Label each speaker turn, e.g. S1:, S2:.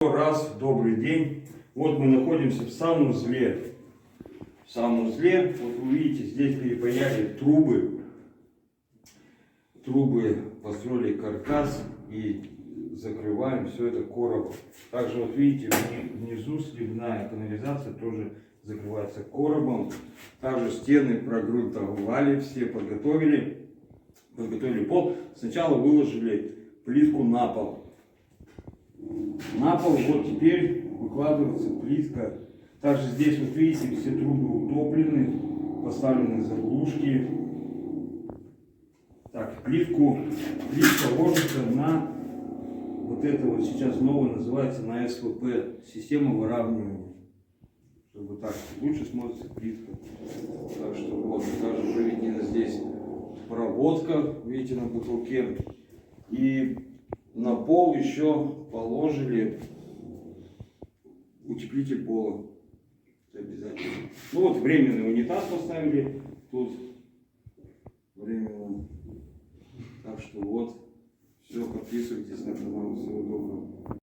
S1: Раз, добрый день. Вот мы находимся в санузле. В санузле, вот вы видите, здесь перепаяли трубы. Трубы построили каркас и закрываем все это коробом. Также вот видите, внизу сливная канализация тоже закрывается коробом. Также стены прогрунтовали, все подготовили пол. Сначала выложили плитку на пол. На пол вот теперь выкладывается плитка. Также здесь вот видите, все трубы утоплены, поставлены заглушки. Так, плитка ложится на вот это вот сейчас новое называется на СВП, система выравнивания, чтобы так лучше смотрится плитка. Так что вот также проведена здесь проводка, видите, на потолке. И на пол еще положили утеплитель пола. Это обязательно. Ну вот временный унитаз поставили тут. Временно. Так что вот, все, подписывайтесь на канал, всего доброго.